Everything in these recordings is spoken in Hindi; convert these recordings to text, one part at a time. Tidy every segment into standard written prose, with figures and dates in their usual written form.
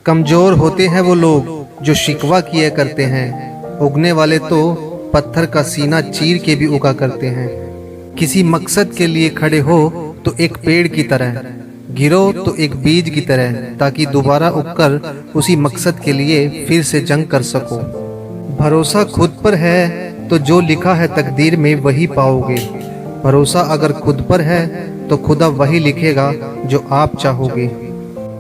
कमज़ोर होते हैं वो लोग जो शिकवा किया करते हैं, उगने वाले तो पत्थर का सीना चीर के भी उगा करते हैं। किसी मकसद के लिए खड़े हो तो एक पेड़ की तरह, गिरो तो एक बीज की तरह, ताकि दोबारा उगकर उसी मकसद के लिए फिर से जंग कर सको। भरोसा खुद पर है तो जो लिखा है तकदीर में वही पाओगे। भरोसा अगर खुद पर है तो खुदा वही लिखेगा जो आप चाहोगे।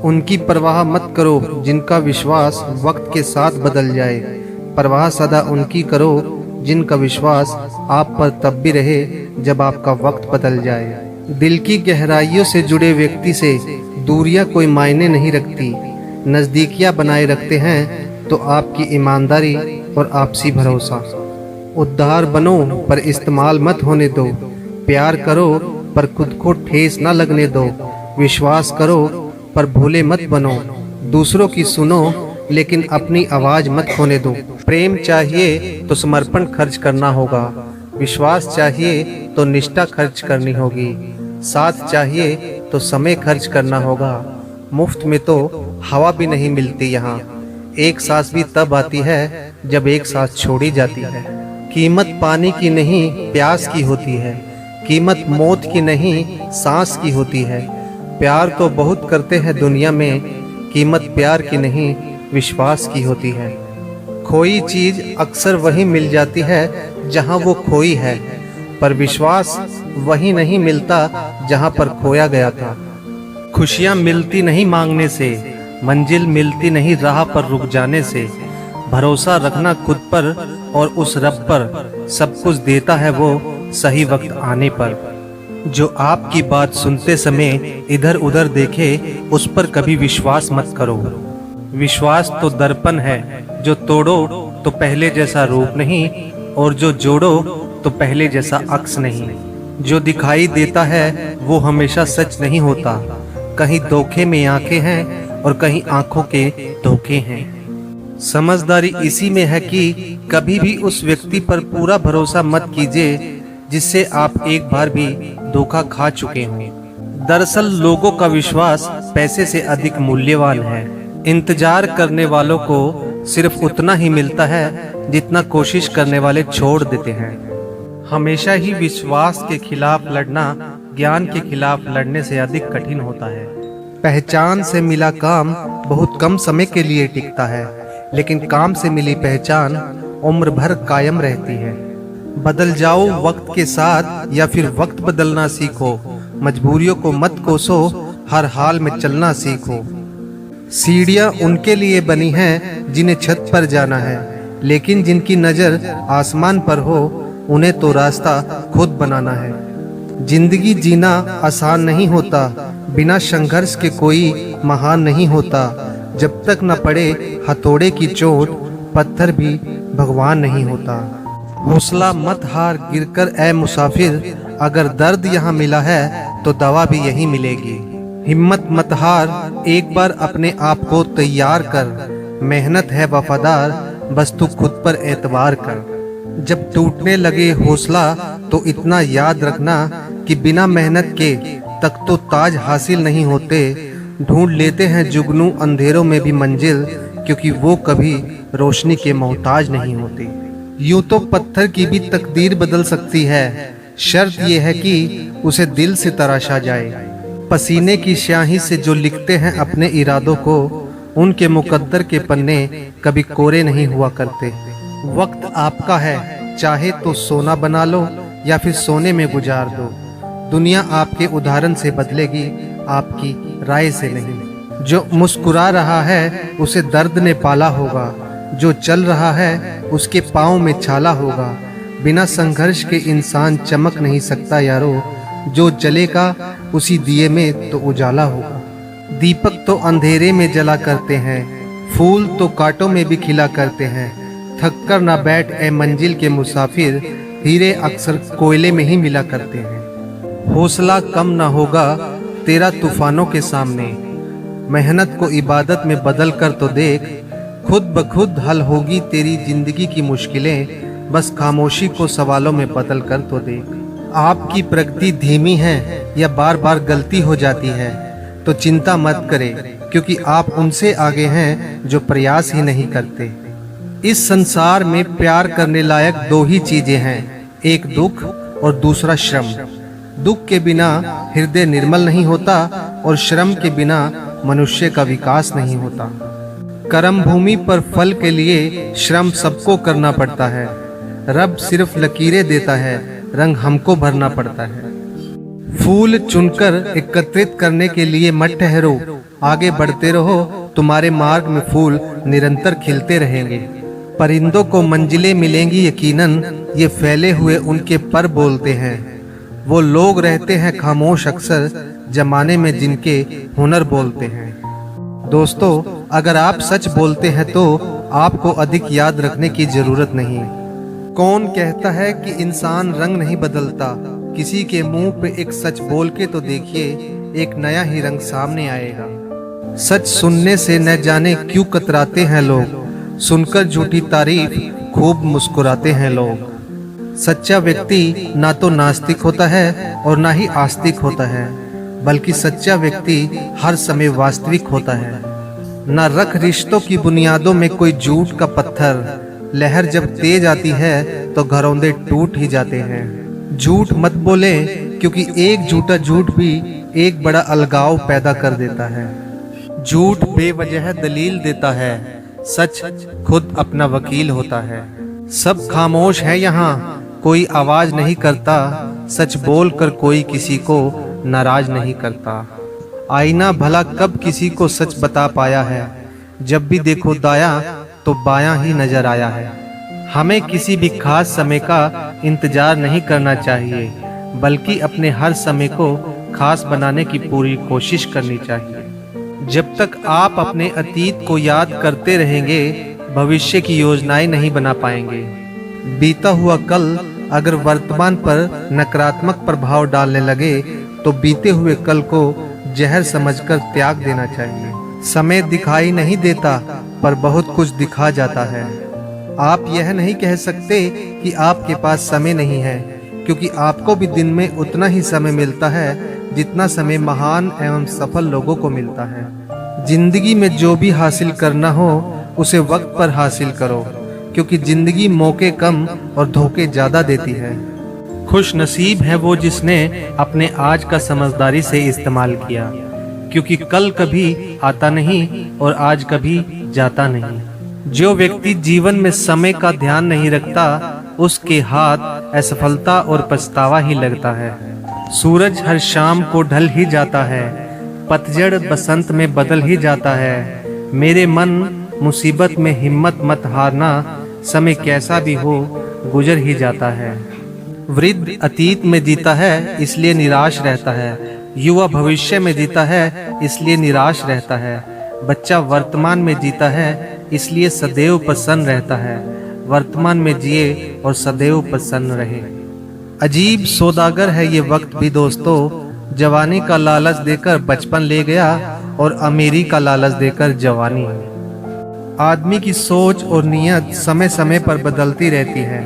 उनकी परवाह मत करो जिनका विश्वास वक्त के साथ बदल जाए। परवाह सदा उनकी करो जिनका विश्वास आप पर तब भी रहे जब आपका वक्त बदल जाए। दिल की गहराइयों से जुड़े व्यक्ति से दूरियां कोई मायने नहीं रखती। नज़दीकियां बनाए रखते हैं तो आपकी ईमानदारी और आपसी भरोसा। उद्धार बनो पर इस्तेमाल मत होने दो। प्यार करो पर खुद को ठेस ना लगने दो। विश्वास करो पर भूले मत बनो। दूसरों की सुनो लेकिन अपनी आवाज़ मत खोने दो। प्रेम चाहिए तो समर्पण खर्च करना होगा। विश्वास चाहिए तो निष्ठा खर्च करनी होगी। साथ चाहिए तो समय खर्च करना होगा। मुफ्त में तो हवा भी नहीं मिलती यहाँ। एक सांस भी तब आती है जब एक सांस छोड़ी जाती है। कीमत पानी की नहीं प्यास की होती है। कीमत मौत की नहीं सांस की होती है। प्यार तो बहुत करते हैं दुनिया में, कीमत प्यार की नहीं विश्वास की होती है। खोई चीज अक्सर वही मिल जाती है जहां वो खोई है, पर विश्वास वही नहीं मिलता जहां पर खोया गया था। खुशियां मिलती नहीं मांगने से, मंजिल मिलती नहीं राह पर रुक जाने से। भरोसा रखना खुद पर और उस रब पर, सब कुछ देता है वो सही वक्त आने पर। जो आपकी बात सुनते समय इधर उधर देखे उस पर कभी विश्वास मत करो। विश्वास तो दर्पण है, जो तोड़ो तो पहले जैसा रूप नहीं, और जो जोड़ो तो पहले जैसा अक्स नहीं। जो दिखाई देता है वो हमेशा सच नहीं होता। कहीं धोखे में आंखें हैं और कहीं आंखों के धोखे हैं। समझदारी इसी में है कि कभी भी उस व्यक्ति पर पूरा भरोसा मत कीजिए जिससे आप एक बार भी धोखा खा चुके हों। दरअसल लोगों का विश्वास पैसे से अधिक मूल्यवान है। इंतजार करने वालों को सिर्फ उतना ही मिलता है जितना कोशिश करने वाले छोड़ देते हैं। हमेशा ही विश्वास के खिलाफ लड़ना ज्ञान के खिलाफ लड़ने से अधिक कठिन होता है। पहचान से मिला काम बहुत कम समय के लिए टिकता है, लेकिन काम से मिली पहचान उम्र भर कायम रहती है। बदल जाओ वक्त के साथ या फिर वक्त बदलना सीखो। मजबूरियों को मत कोसो, हर हाल में चलना सीखो। सीढ़ियां उनके लिए बनी हैं जिन्हें छत पर जाना है, लेकिन जिनकी नज़र आसमान पर हो उन्हें तो रास्ता खुद बनाना है। जिंदगी जीना आसान नहीं होता, बिना संघर्ष के कोई महान नहीं होता। जब तक न पड़े हथौड़े की चोट, पत्थर भी भगवान नहीं होता। हौसला मत हार गिरकर ए मुसाफिर, अगर दर्द यहाँ मिला है तो दवा भी यहीं मिलेगी। हिम्मत मत हार, एक बार अपने आप को तैयार कर। मेहनत है वफादार, बस तू खुद पर एतबार कर। जब टूटने लगे हौसला तो इतना याद रखना कि बिना मेहनत के तक तो ताज हासिल नहीं होते। ढूंढ लेते हैं जुगनू अंधेरों में भी मंजिल, क्योंकि वो कभी रोशनी के मोहताज नहीं होते। यूं तो पत्थर की भी तकदीर बदल सकती है, शर्त यह है कि उसे दिल से तराशा जाए। पसीने की स्याही से जो लिखते हैं अपने इरादों को, उनके मुकद्दर के पन्ने कभी कोरे नहीं हुआ करते। वक्त आपका है, चाहे तो सोना बना लो या फिर सोने में गुजार दो। दुनिया आपके उदाहरण से बदलेगी, आपकी राय से नहीं। जो मुस्कुरा रहा है उसे दर्द ने पाला होगा, जो चल रहा है उसके पाँव में छाला होगा। बिना संघर्ष के इंसान चमक नहीं सकता यारो, जो जलेगा उसी दिए में तो उजाला होगा। दीपक तो अंधेरे में जला करते हैं, फूल तो कांटों में भी खिला करते हैं। थक कर ना बैठ ए मंजिल के मुसाफिर, हीरे अक्सर कोयले में ही मिला करते हैं। हौसला कम ना होगा तेरा तूफानों के सामने, मेहनत को इबादत में बदल कर तो देख। खुद ब खुद हल होगी तेरी जिंदगी की मुश्किलें, बस खामोशी को सवालों में बदल कर तो देख। आपकी प्रगति धीमी है या बार बार गलती हो जाती है तो चिंता मत करें, क्योंकि आप उनसे आगे हैं जो प्रयास ही नहीं करते। इस संसार में प्यार करने लायक दो ही चीजें हैं, एक दुख और दूसरा श्रम। दुख के बिना हृदय निर्मल नहीं होता और श्रम के बिना मनुष्य का विकास नहीं होता। कर्म भूमि पर फल के लिए श्रम सबको करना पड़ता है। रब सिर्फ लकीरें देता है, रंग हमको भरना पड़ता है। फूल चुनकर एकत्रित करने के लिए मत ठहरो, आगे बढ़ते रहो, तुम्हारे मार्ग में फूल निरंतर खिलते रहेंगे। परिंदों को मंजिलें मिलेंगी यकीनन, ये फैले हुए उनके पर बोलते हैं। वो लोग रहते हैं खामोश अक्सर, जमाने में जिनके हुनर बोलते हैं। दोस्तों, अगर आप सच बोलते हैं तो आपको अधिक याद रखने की जरूरत नहीं। कौन कहता है कि इंसान रंग नहीं बदलता? किसी के मुंह पे एक सच बोल के तो देखिए, एक नया ही रंग सामने आएगा। सच सुनने से न जाने क्यों कतराते हैं लोग, सुनकर झूठी तारीफ खूब मुस्कुराते हैं लोग। सच्चा व्यक्ति ना तो नास्तिक होता है और ना ही आस्तिक होता है, बल्कि सच्चा व्यक्ति हर समय वास्तविक होता है। न रख रिश्तों की बुनियादों में कोई झूठ का पत्थर, लहर जब तेज आती है तो घरौंदे टूट ही जाते हैं। झूठ मत बोले, क्योंकि एक झूठा झूठ भी एक बड़ा अलगाव पैदा कर देता है। झूठ बेवजह दलील देता है, सच खुद अपना वकील होता है। सब खामोश है यहाँ, कोई आवाज नहीं करता, सच बोल कर कोई किसी को नाराज नहीं करता। आईना भला कब किसी को सच बता पाया है, जब भी देखो दाया तो बायां ही नजर आया है। हमें किसी भी खास समय का इंतजार नहीं करना चाहिए, बल्कि अपने हर समय को खास बनाने की पूरी कोशिश करनी चाहिए। जब तक आप अपने अतीत को याद करते रहेंगे, भविष्य की योजनाएं नहीं बना पाएंगे। बीता हुआ कल अगर वर्तमान पर नकारात्मक प्रभाव डालने लगे तो बीते हुए कल को जहर समझकर त्याग देना चाहिए। समय दिखाई नहीं देता, पर बहुत कुछ दिखा जाता है। आप यह नहीं कह सकते कि आपके पास समय नहीं है, क्योंकि आपको भी दिन में उतना ही समय मिलता है जितना समय महान एवं सफल लोगों को मिलता है। जिंदगी में जो भी हासिल करना हो उसे वक्त पर हासिल करो, क्योंकि जिंदगी मौके कम और धोखे ज्यादा देती है। खुश नसीब है वो जिसने अपने आज का समझदारी से इस्तेमाल किया, क्योंकि कल कभी आता नहीं और आज कभी जाता नहीं। जो व्यक्ति जीवन में समय का ध्यान नहीं रखता, उसके हाथ असफलता और पछतावा ही लगता है। सूरज हर शाम को ढल ही जाता है, पतझड़ बसंत में बदल ही जाता है। मेरे मन मुसीबत में हिम्मत मत हारना, समय कैसा भी हो गुजर ही जाता है। वृद्ध अतीत में जीता है इसलिए निराश रहता है, युवा भविष्य में जीता है इसलिए निराश रहता है, बच्चा वर्तमान में जीता है इसलिए सदैव प्रसन्न रहता है। वर्तमान में जिए और सदैव प्रसन्न रहे। अजीब सौदागर है ये वक्त भी दोस्तों, जवानी का लालच देकर बचपन ले गया और अमीरी का लालच देकर जवानी। आदमी की सोच और नियत समय समय पर बदलती रहती है।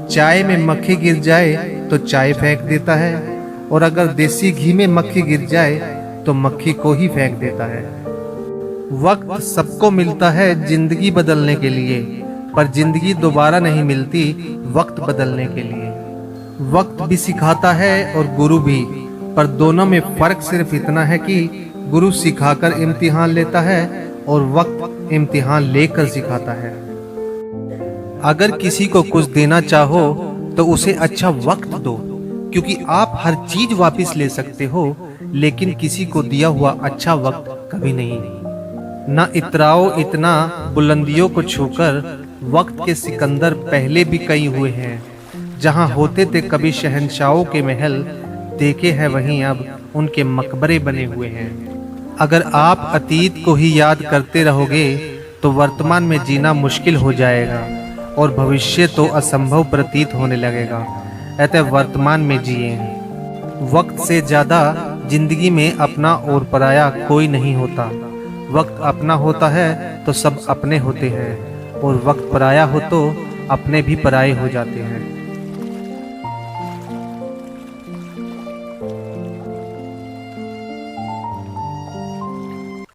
चाय में मक्खी गिर जाए तो चाय फेंक देता है, और अगर देसी घी में मक्खी गिर जाए तो मक्खी को ही फेंक देता है। वक्त सबको मिलता है जिंदगी बदलने के लिए, पर जिंदगी दोबारा नहीं मिलती वक्त बदलने के लिए। वक्त भी सिखाता है और गुरु भी, पर दोनों में फर्क सिर्फ इतना है कि गुरु सिखाकर इम्तिहान लेता है और वक्त इम्तिहान लेकर सिखाता है। अगर किसी को कुछ देना चाहो तो उसे अच्छा वक्त दो, क्योंकि आप हर चीज वापस ले सकते हो, लेकिन किसी को दिया हुआ अच्छा वक्त कभी नहीं। ना इतराओ इतना बुलंदियों को छूकर, वक्त के सिकंदर पहले भी कई हुए हैं। जहां होते थे कभी शहंशाहों के महल, देखे हैं वहीं अब उनके मकबरे बने हुए हैं। अगर आप अतीत को ही याद करते रहोगे तो वर्तमान में जीना मुश्किल हो जाएगा और भविष्य तो असंभव प्रतीत होने लगेगा। अतः वर्तमान में जिए। वक्त से ज्यादा जिंदगी में अपना और पराया कोई नहीं होता। वक्त अपना होता है तो सब अपने होते हैं, और वक्त पराया हो तो अपने भी पराये हो जाते हैं।